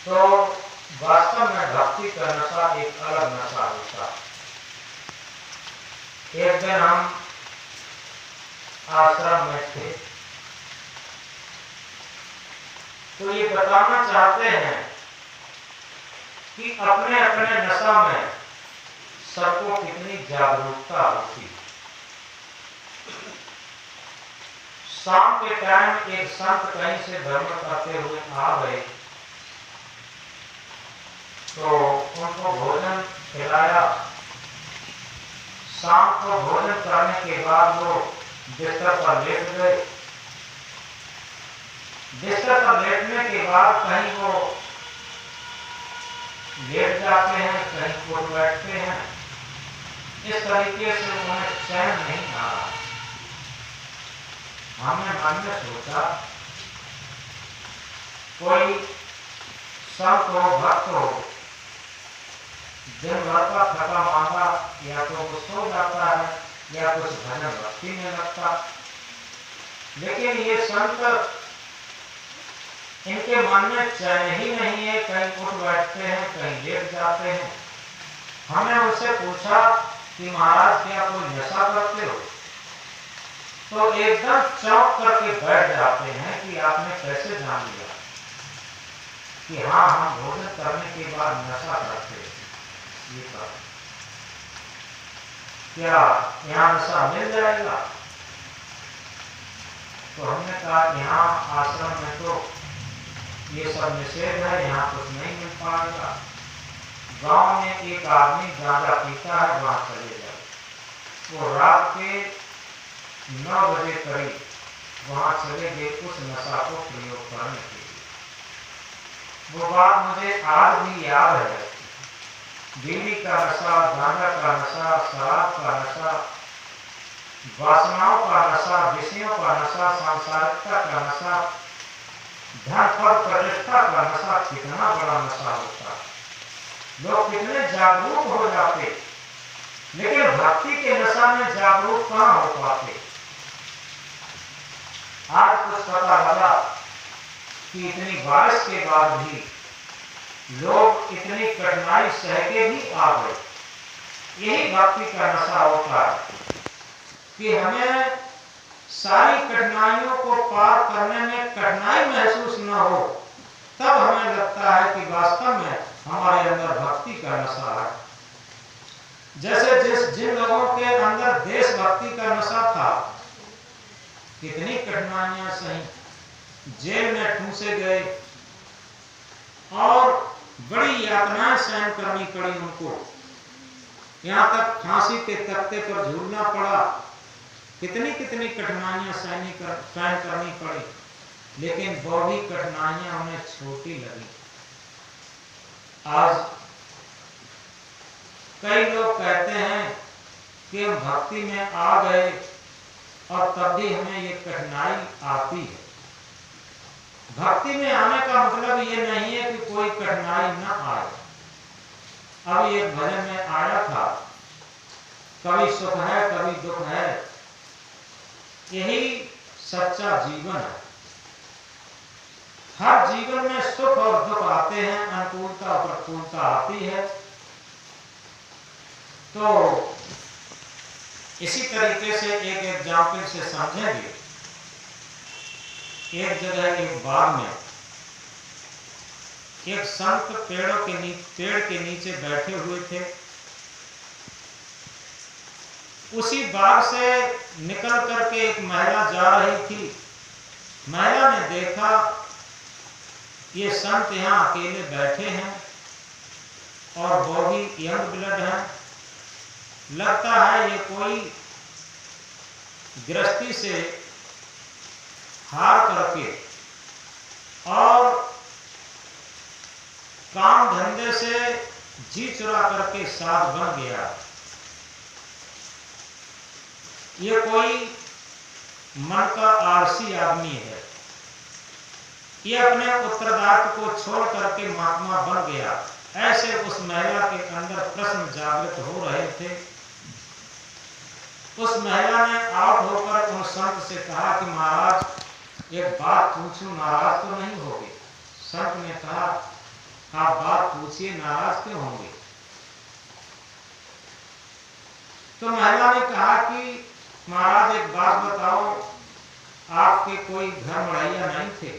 तो वास्तव में भक्ति का नशा एक अलग नशा होता है। एक दिन हम आश्रम में थे, तो ये बताना चाहते हैं कि अपने अपने नशा में सबको कितनी जागरूकता होती है। शाम के टाइम एक संत कहीं से भ्रमण करते हुए आ गए, तो उनको भोजन खिलाया। शाम को भोजन करने के बाद वो बिस्तर पर लेट गए। बिस्तर पर लेटने के बाद कहीं वो लेट जाते हैं, कहीं उठ बैठते हैं। इस तरीके से उन्हें चैन नहीं आ रहा। हमने मन में सोचा कोई संत हो, भक्त हो, दिन भर का थका मांगा या तो वो सो जाता है या कुछ भजन भक्ति में लगता। लेकिन ये संत, इनके मन में चैन ही नहीं है, कहीं उठ बैठते हैं, कहीं लेट जाते हैं। हमने उनसे पूछा कि महाराज क्या कोई नशा करते हो? तो एकदम चौंक करके बैठ जाते हैं कि आपने कैसे जान लिया कि हाँ, हम भोजन करने के बाद नशा करते हैं। ये कर क्या यहाँ नशा मिल जाएगा? तो हमने कहा यहाँ आश्रम में तो ये सब निषेध है, यहाँ कुछ नहीं मिल पाएगा। गांव में एक आदमी गांजा पीता है, वहां चले जाओ। वो रात के 9 बजे करीब वहां चले गए उस नशा को प्रयोग करने के लिए। वो बात मुझे आज भी याद है। बीड़ी का नशा, गांजा का नशा, शराब का नशा, वासनाओं का नशा, विषयों का नशा, सांसारिकता का नशा, धन पद प्रतिष्ठा का नशा कितना बड़ा नशा होता है। लोग कितने जागरूक हो जाते, लेकिन भक्ति के नशा में जागरूक कहाँ हो पाते। आज कुछ पता लगा कि इतनी बारिश के बाद भी लोग इतनी कठिनाई सह के भी आ गए। यही भक्ति का नशा होता है कि हमें सारी कठिनाइयों को पार करने में कठिनाई महसूस न हो, तब हमें लगता है कि वास्तव में हमारे अंदर भक्ति का नशा है। जैसे जिन लोगों के अंदर देशभक्ति का नशा था, कितनी कठिनाइयां सही, जेल में ठूंसे गए और बड़ी यातनाएं सहन करनी पड़ी उनको। यहाँ तक फांसी के तख्ते पर झूलना पड़ा। कितनी कितनी कठिनाइयां सहन करनी पड़ी, लेकिन वो भी कठिनाइयां उन्हें छोटी लगी। आज कई लोग कहते हैं कि हम भक्ति में आ गए और तब भी हमें ये कठिनाई आती है। भक्ति में आने का मतलब ये नहीं है कि कोई कठिनाई न आए। अब एक भजन में आया था, कभी सुख है कभी दुख है, यही सच्चा जीवन है। हर जीवन में सुख और दुख आते हैं, अनुकूलता और प्रतिकूलता आती है। तो इसी तरीके से एक एग्जाम्पल से समझेंगे। एक जगह एक बाग में एक संत पेड़ के नीचे बैठे हुए थे। उसी बाग से निकल करके एक महिला जा रही थी। महिला ने देखा ये संत यहाँ अकेले बैठे हैं और वो भी यंग ब्लड है। लगता है ये कोई गृहस्थी से हार करके और काम धंधे से जी चुरा करके साध बन गया। ये कोई मन का आलसी आदमी है। ये अपने उत्तरदायित्व को छोड़ करके महात्मा बन गया। ऐसे उस महिला के अंदर प्रश्न जागृत हो रहे थे। उस महिला ने आउट होकर उन संत से कहा कि महाराज एक बात पूछूं, नाराज तो नहीं होगे? संत ने कहा आप बात पूछिए, नाराज क्यों होंगे? तो महिला ने कहा कि महाराज एक बात बताओ, आपके कोई घर मड़ैया नहीं थे?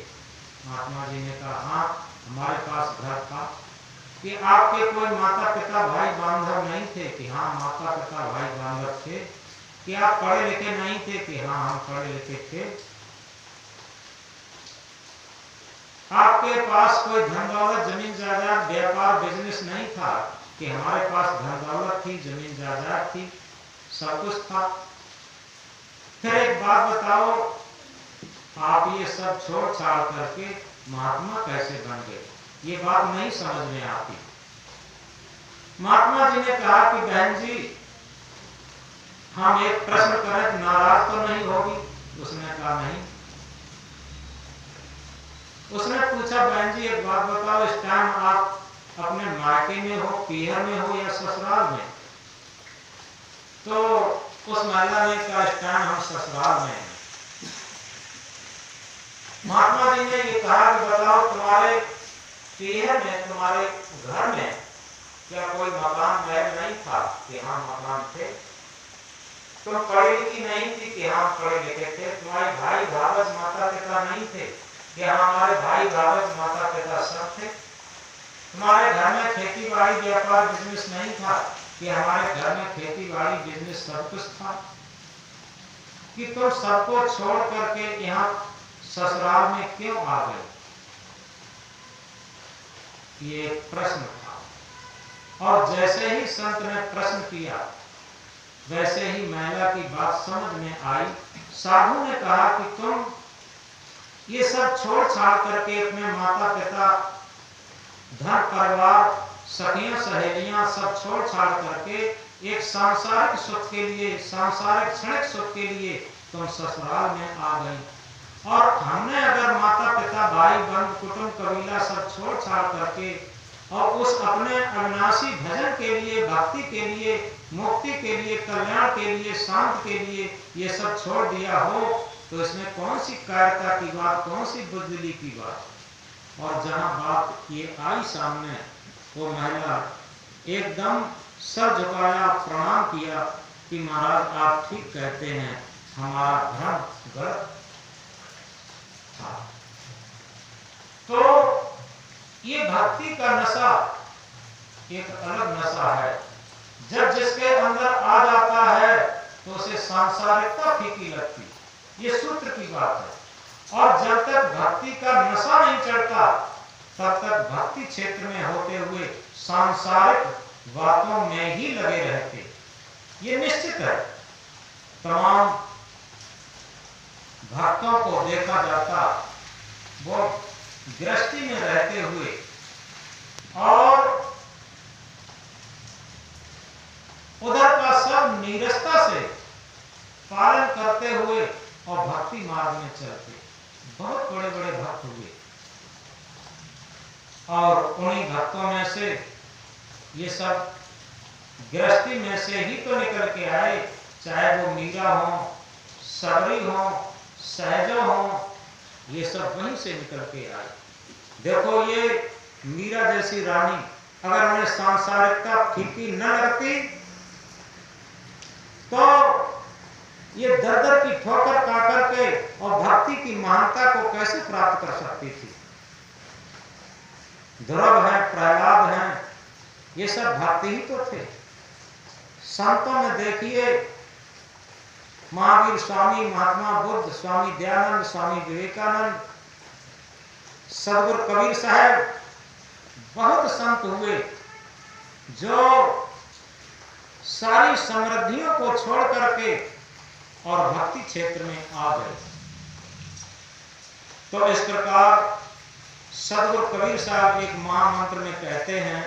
महात्मा जी ने कहा हाँ, हमारे पास घर था। कि आपके कोई माता पिता भाई बांधव नहीं थे? कि हाँ, माता पिता भाई बांधव थे। कि आप पढ़े लिखे नहीं थे? कि हाँ, हम पढ़े लिखे थे। आपके पास कोई धन दौलत जमीन जायदाद व्यापार बिजनेस नहीं था? कि हमारे पास धन दौलत थी, जमीन जायदाद थी, सब कुछ था। फिर एक बात बताओ, आप ये सब छोड़ छाड़ करके महात्मा कैसे बन गए? ये बात नहीं समझ में आती। महात्मा जी ने कहा कि बहन जी, हम एक प्रश्न करें तो नाराज तो नहीं होगी? उसने कहा नहीं। उसने पूछा बहन जी एक बात बताओ, इस टाइम आप अपने मायके में हो, पीहर में हो या ससुराल में? तो उस महिला ने कहा इस टाइम हम ससुराल में हैं। महात्मा जी ने ये कहा कि बताओ तुम्हारे पीहर में, तुम्हारे घर में क्या कोई मकान महल नहीं था? कि हाँ, मकान थे। तुम पढ़ी लिखी नहीं थी? कि हाँ, पढ़े लिखे थे। तुम्हारे भाई भावज माता पिता नहीं थे? कि हाँ, हमारे भाई भावज माता पिता सब थे। तुम्हारे घर में खेती बाड़ी व्यापार बिजनेस नहीं था? कि हमारे घर में खेती बाड़ी बिजनेस सब कुछ था। कि तुम सबको छोड़ करके यहाँ ससुराल में क्यों आ गए? ये एक प्रश्न था। और जैसे ही संत ने प्रश्न किया, वैसे ही महिला की बात समझ में आई। साधु ने कहा कि तुम ये सब छोड़ छाड़ करके अपने माता पिता, धन परिवार, सखियां सहेलियां सब छोड़ छाड़ करके एक सांसारिक सुख के लिए, सांसारिक क्षणिक सुख के लिए तुम ससुराल में आ गई। और हमने अगर माता पिता भाई बंधु कुटुंब कबीला सब छोड़ छाड़ करके और उस अपने अविनाशी भजन के लिए, भक्ति के लिए, मुक्ति के लिए, कल्याण के लिए, शांत के लिए ये सब छोड़ दिया हो, तो इसमें कौन सी कायरता की बात, कौन सी बुद्धि की बात? और जहां बात ये आई सामने, वो महिला एकदम सर झुकाया, प्रणाम किया कि महाराज आप ठीक कहते हैं, हमारा भ्रम गलत था। तो ये भक्ति का नशा एक अलग नशा है। जब जिसके अंदर आ जाता है तो उसे सांसारिकता फीकी लगती। ये सूत्र की बात है। और जब तक भक्ति का नशा नहीं चढ़ता, तब तक भक्ति क्षेत्र में होते हुए सांसारिक बातों में ही लगे रहते। ये निश्चित है। तमाम भक्तों को देखा जाता, वो गृहस्थी में रहते हुए और उधर का सब नीरसता से पालन करते हुए और भक्ति मार्ग में चलते। बहुत बड़े बड़े भक्त हुए और उन्हीं भक्तों में से ये सब गृहस्थी में से ही तो निकल के आए, चाहे वो मीरा हो, सबरी हो, सहजो हो, ये सब वहीं से निकल के आए। देखो ये मीरा जैसी रानी, अगर उन्हें सांसारिकता फीकी न लगती तो ये दर दर की ठोकर खा करके और भक्ति की महानता को कैसे प्राप्त कर सकती थी? ध्रुव है, प्रहलाद हैं, ये सब भक्ति ही तो थे। संतों में देखिए, महावीर स्वामी, महात्मा बुद्ध, स्वामी दयानंद, स्वामी विवेकानंद, सदगुरु कबीर साहब, बहुत संत हुए जो सारी समृद्धियों को छोड़ करके और भक्ति क्षेत्र में आ गए। तो इस प्रकार सदगुरु कबीर साहब एक महामंत्र में कहते हैं,